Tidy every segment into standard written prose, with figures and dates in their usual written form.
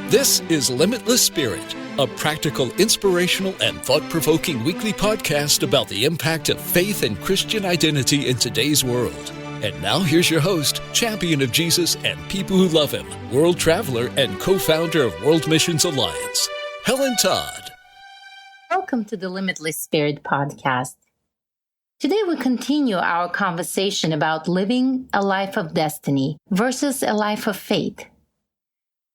This is Limitless Spirit, a practical, inspirational, and thought-provoking weekly podcast about the impact of faith and Christian identity in today's world. And now here's your host, champion of Jesus and people who love him, world traveler and co-founder of World Missions Alliance, Helen Todd. Welcome to the Limitless Spirit podcast. Today we continue our conversation about living a life of destiny versus a life of faith.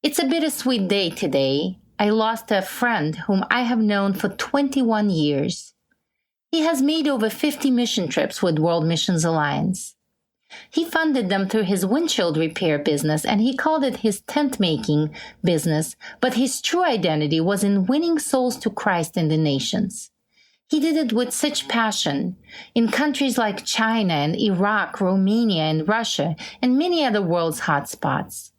It's a bittersweet day today. I lost a friend whom I have known for 21 years. He has made over 50 mission trips with World Missions Alliance. He funded them through his windshield repair business, and he called it his tent-making business, but his true identity was in winning souls to Christ in the nations. He did it with such passion in countries like China and Iraq, Romania and Russia, and many other world's hotspots.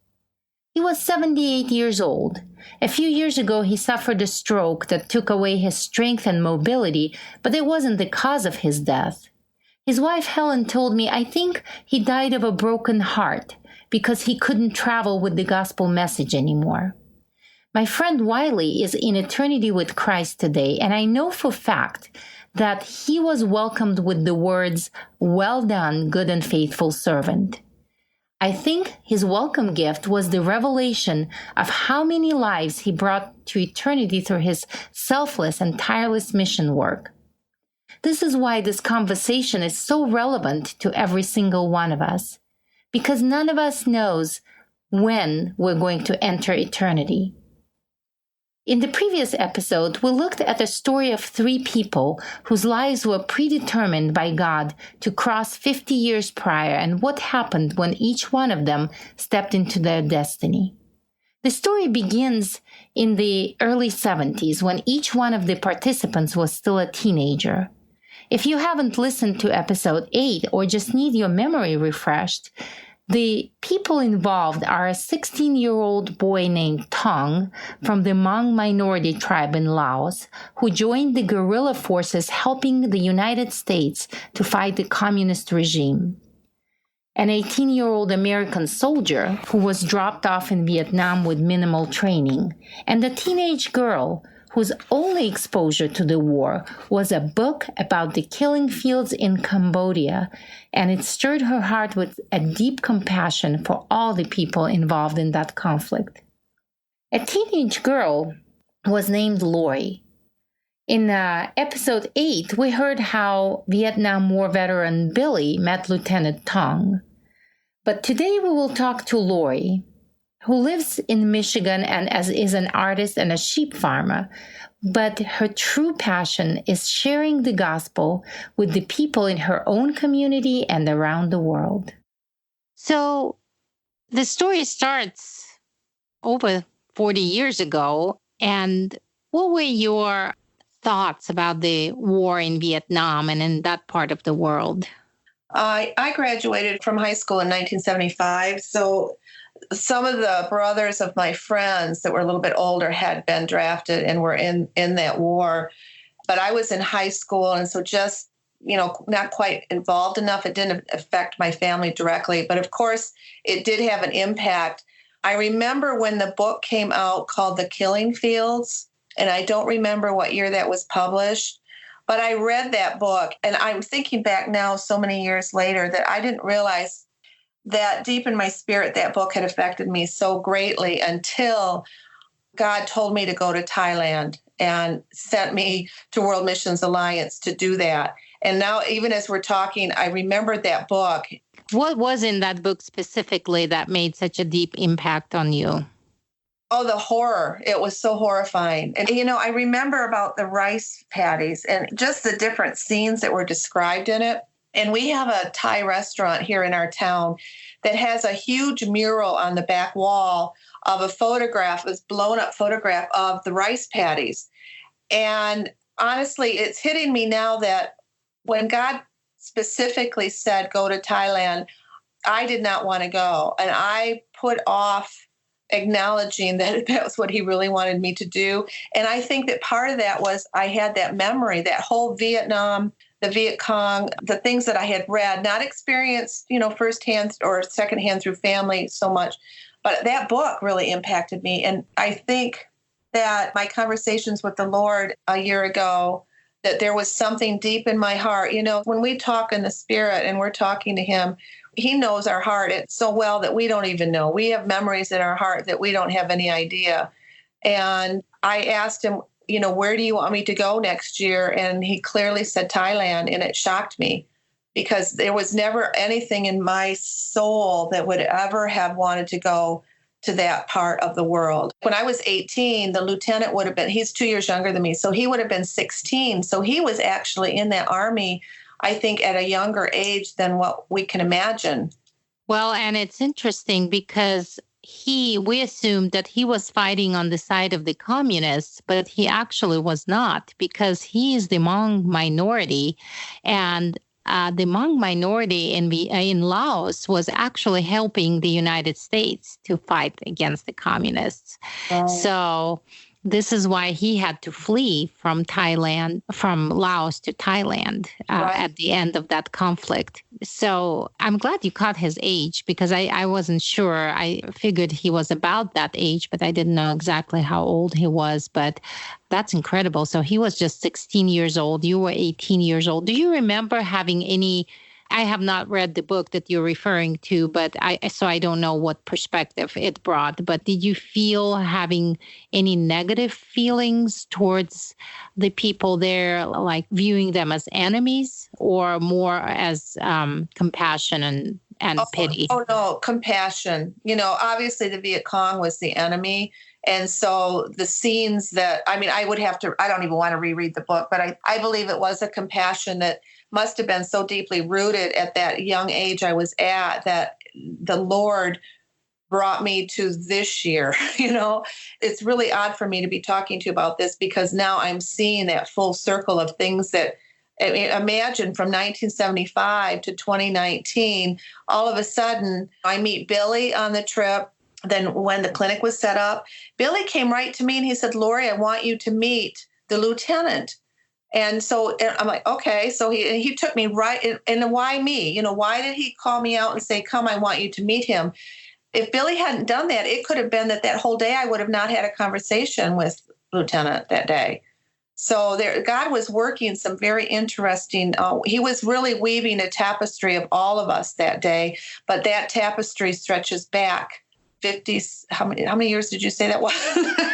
He was 78 years old. A few years ago, he suffered a stroke that took away his strength and mobility, but it wasn't the cause of his death. His wife Helen told me, I think he died of a broken heart because he couldn't travel with the gospel message anymore. My friend Wiley is in eternity with Christ today, and I know for a fact that he was welcomed with the words, "Well done, good and faithful servant." I think his welcome gift was the revelation of how many lives he brought to eternity through his selfless and tireless mission work. This is why this conversation is so relevant to every single one of us, because none of us knows when we're going to enter eternity. In the previous episode, we looked at the story of three people whose lives were predetermined by God to cross 50 years prior and what happened when each one of them stepped into their destiny. The story begins in the early 70s when each one of the participants was still a teenager. If you haven't listened to episode 8 or just need your memory refreshed, the people involved are a 16-year-old boy named Tong from the Hmong minority tribe in Laos who joined the guerrilla forces helping the United States to fight the communist regime. An 18-year-old American soldier who was dropped off in Vietnam with minimal training, and a teenage girl whose only exposure to the war was a book about the killing fields in Cambodia, and it stirred her heart with a deep compassion for all the people involved in that conflict. A teenage girl was named Laurie. In episode 8, we heard how Vietnam War veteran Billy met Lieutenant Tong. But today we will talk to Laurie, who lives in Michigan and is an artist and a sheep farmer, but her true passion is sharing the gospel with the people in her own community and around the world. So the story starts over 40 years ago, and what were your thoughts about the war in Vietnam and in that part of the world? I graduated from high school in 1975, so some of the brothers of my friends that were a little bit older had been drafted and were in that war. But I was in high school, and so just, not quite involved enough. It didn't affect my family directly. But of course, it did have an impact. I remember when the book came out called The Killing Fields, and I don't remember what year that was published. But I read that book, and I'm thinking back now so many years later that I didn't realize that deep in my spirit, that book had affected me so greatly until God told me to go to Thailand and sent me to World Missions Alliance to do that. And now, even as we're talking, I remembered that book. What was in that book specifically that made such a deep impact on you? Oh, the horror. It was so horrifying. And, I remember about the rice paddies and just the different scenes that were described in it. And we have a Thai restaurant here in our town that has a huge mural on the back wall of a photograph, this blown up photograph of the rice paddies. And honestly, it's hitting me now that when God specifically said, go to Thailand, I did not want to go. And I put off acknowledging that was what he really wanted me to do. And I think that part of that was I had that memory, that whole Vietnam, the Viet Cong, the things that I had read, not experienced, firsthand or secondhand through family so much, But that book really impacted me. And I think that my conversations with the Lord a year ago, that there was something deep in my heart. When we talk in the Spirit and we're talking to Him, He knows our heart so well that we don't even know. We have memories in our heart that we don't have any idea. And I asked Him, where do you want me to go next year? And He clearly said Thailand, and it shocked me because there was never anything in my soul that would ever have wanted to go to that part of the world. When I was 18, the lieutenant would have been, he's 2 years younger than me, so he would have been 16. So he was actually in that army, I think, at a younger age than what we can imagine. Well, and it's interesting because we assumed that he was fighting on the side of the communists, but he actually was not, because he is the Hmong minority, and the Hmong minority in Laos was actually helping the United States to fight against the communists. Right. So this is why he had to flee from Laos to Thailand right. At the end of that conflict. So I'm glad you caught his age, because I wasn't sure. I figured he was about that age, but I didn't know exactly how old he was. But that's incredible. So he was just 16 years old. You were 18 years old. Do you remember having any... I have not read the book that you're referring to, but I don't know what perspective it brought. But did you feel having any negative feelings towards the people there, like viewing them as enemies, or more as compassion and pity? Oh, no, compassion. Obviously the Viet Cong was the enemy. And so the scenes that, I don't even want to reread the book, but I believe it was a compassion that must have been so deeply rooted at that young age I was at, that the Lord brought me to this year. It's really odd for me to be talking to you about this, because now I'm seeing that full circle of things that, imagine from 1975 to 2019, all of a sudden I meet Billy on the trip. Then when the clinic was set up, Billy came right to me and he said, "Laurie, I want you to meet the lieutenant." And so I'm like, okay. So he took me right. And why me? Why did he call me out and say, "Come, I want you to meet him"? If Billy hadn't done that, it could have been that whole day I would have not had a conversation with Lieutenant that day. So God was working some very interesting, he was really weaving a tapestry of all of us that day. But that tapestry stretches back 50, how many years did you say that was?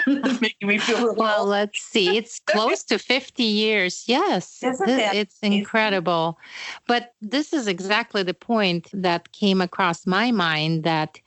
It's making me feel really well, let's see. It's close to 50 years. Yes. It's incredible. But this is exactly the point that came across my mind, that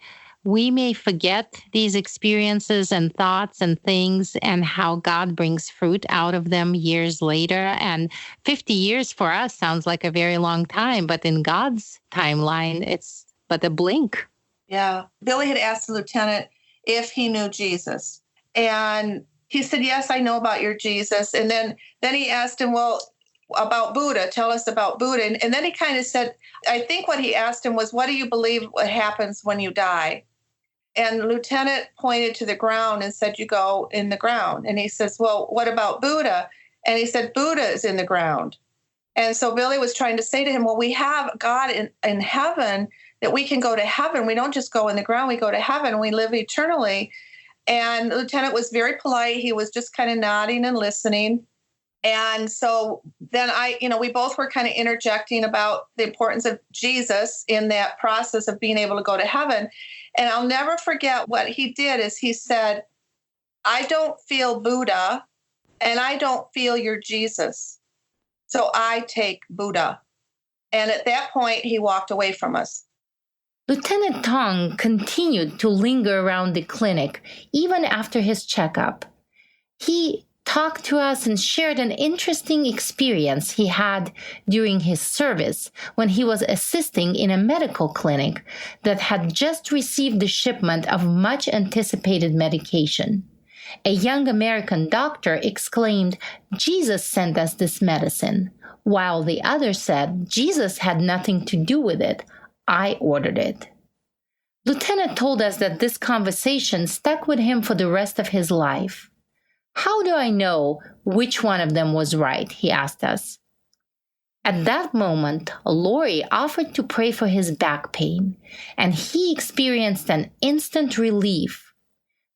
we may forget these experiences and thoughts and things, and how God brings fruit out of them years later. And 50 years for us sounds like a very long time, but in God's timeline, it's but a blink. Yeah. Billy had asked the lieutenant if he knew Jesus. And he said, "Yes, I know about your Jesus." And then he asked him, "Well, about Buddha, tell us about Buddha." And then he kind of said, I think what he asked him was, "What do you believe what happens when you die?" And the lieutenant pointed to the ground and said, "You go in the ground." And he says, "Well, what about Buddha?" And he said, "Buddha is in the ground." And so Billy was trying to say to him, well, we have God in heaven, that we can go to heaven. We don't just go in the ground, we go to heaven, we live eternally. And the lieutenant was very polite. He was just kind of nodding and listening. And so then we both were kind of interjecting about the importance of Jesus in that process of being able to go to heaven. And I'll never forget what he did is he said, "I don't feel Buddha and I don't feel your Jesus. So I take Buddha." And at that point, he walked away from us. Lieutenant Tong continued to linger around the clinic even after his checkup. He talked to us and shared an interesting experience he had during his service when he was assisting in a medical clinic that had just received the shipment of much anticipated medication. A young American doctor exclaimed, "Jesus sent us this medicine," while the other said, "Jesus had nothing to do with it. I ordered it." Lieutenant told us that this conversation stuck with him for the rest of his life. "How do I know which one of them was right?" he asked us. At that moment, Laurie offered to pray for his back pain, and he experienced an instant relief.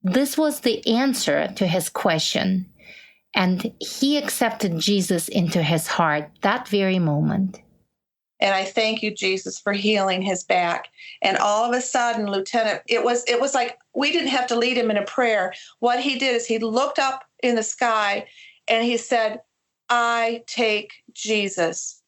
This was the answer to his question, and he accepted Jesus into his heart that very moment. And I thank you, Jesus, for healing his back. And all of a sudden, Lieutenant, it was like we didn't have to lead him in a prayer. What he did is he looked up in the sky and he said, I take Jesus.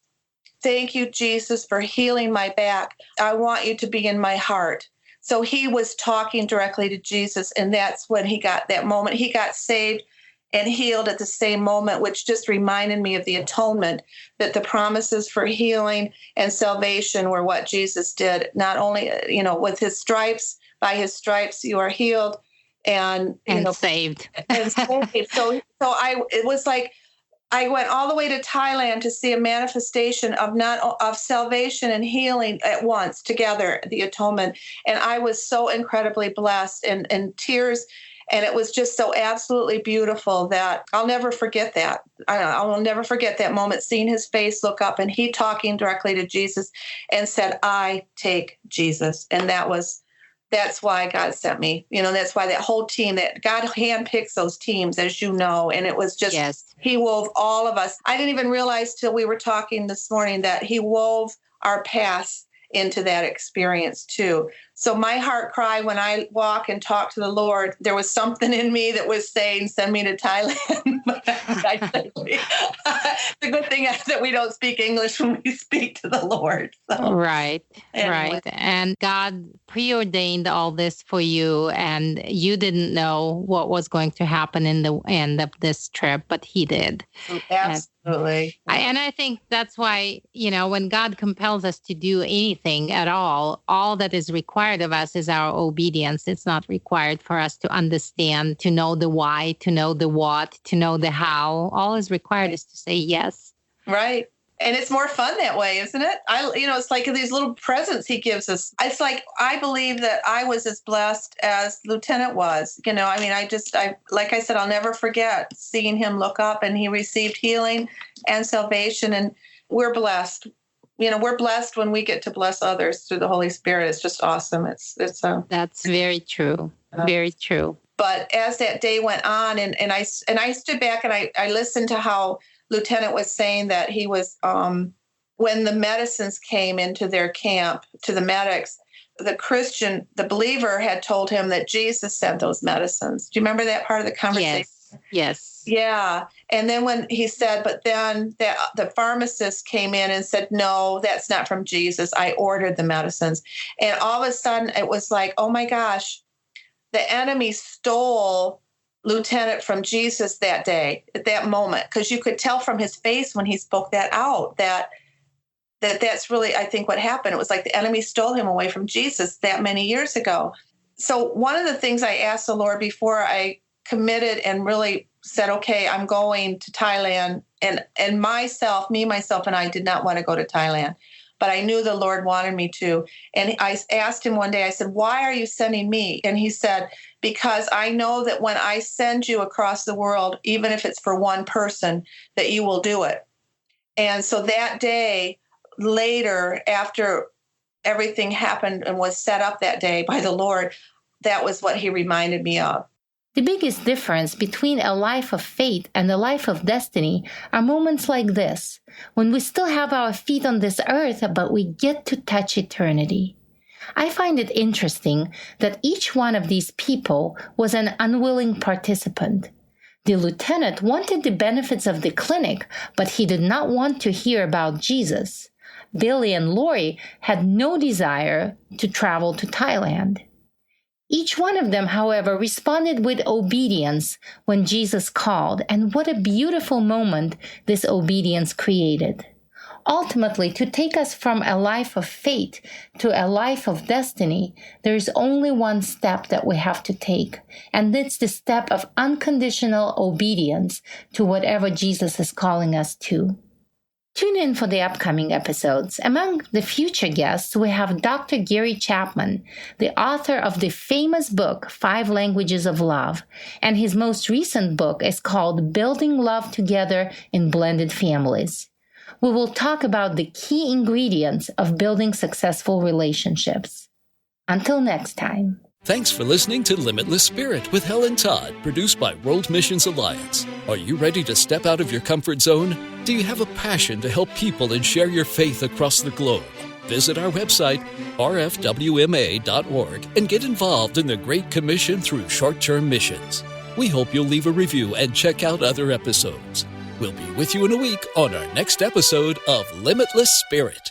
Thank you, Jesus, for healing my back. I want you to be in my heart. So he was talking directly to Jesus, and that's when he got that moment. He got saved and healed at the same moment, which just reminded me of the atonement, that the promises for healing and salvation were what Jesus did. Not only, with his stripes, by his stripes you are healed and saved. And saved. So it was like I went all the way to Thailand to see a manifestation of salvation and healing at once together, the atonement. And I was so incredibly blessed and tears. And it was just so absolutely beautiful that I'll never forget that. I will never forget that moment, seeing his face look up and he talking directly to Jesus and said, I take Jesus. And that's why God sent me. That's why that whole team, that God handpicks those teams, as you know. And it was just, yes. He wove all of us. I didn't even realize till we were talking this morning that he wove our paths into that experience too. So my heart cry when I walk and talk to the Lord, there was something in me that was saying, send me to Thailand. But the good thing is that we don't speak English when we speak to the Lord. So. Right. And God preordained all this for you, and you didn't know what was going to happen in the end of this trip, but he did. Absolutely. And I think that's why, when God compels us to do anything at all that is required of us is our obedience. It's not required for us to understand, to know the why, to know the what, to know the how. All is required is to say yes. Right. And it's more fun that way, isn't it? It's like these little presents he gives us. It's like, I believe that I was as blessed as Lieutenant was. Like I said, I'll never forget seeing him look up and he received healing and salvation. And we're blessed. We're blessed when we get to bless others through the Holy Spirit. It's just awesome. That's very true. Very true. But as that day went on and I stood back and I listened to how Lieutenant was saying that he was, when the medicines came into their camp, to the medics, the believer had told him that Jesus sent those medicines. Do you remember that part of the conversation? Yes. Yeah. And then when he said, but then the pharmacist came in and said, no, that's not from Jesus. I ordered the medicines. And all of a sudden it was like, oh my gosh, the enemy stole Lieutenant from Jesus that day, at that moment, because you could tell from his face when he spoke that out that's really, I think, what happened. It was like the enemy stole him away from Jesus that many years ago. So one of the things I asked the Lord before I committed and really said, okay, I'm going to Thailand, and myself and I did not want to go to Thailand, but I knew the Lord wanted me to. And I asked him one day, I said, why are you sending me? And he said, because I know that when I send you across the world, even if it's for one person, that you will do it. And so that day, later, after everything happened and was set up that day by the Lord, that was what he reminded me of. The biggest difference between a life of faith and a life of destiny are moments like this, when we still have our feet on this earth, but we get to touch eternity. I find it interesting that each one of these people was an unwilling participant. The lieutenant wanted the benefits of the clinic, but he did not want to hear about Jesus. Billy and Laurie had no desire to travel to Thailand. Each one of them, however, responded with obedience when Jesus called, and what a beautiful moment this obedience created. Ultimately, to take us from a life of faith to a life of destiny, there is only one step that we have to take, and it's the step of unconditional obedience to whatever Jesus is calling us to. Tune in for the upcoming episodes. Among the future guests, we have Dr. Gary Chapman, the author of the famous book, 5 Languages of Love, and his most recent book is called Building Love Together in Blended Families. we will talk about the key ingredients of building successful relationships. Until next time. Thanks for listening to Limitless Spirit with Helen Todd, produced by World Missions Alliance. Are you ready to step out of your comfort zone? Do you have a passion to help people and share your faith across the globe? Visit our website, rfwma.org, and get involved in the Great Commission through short-term missions. We hope you'll leave a review and check out other episodes. We'll be with you in a week on our next episode of Limitless Spirit.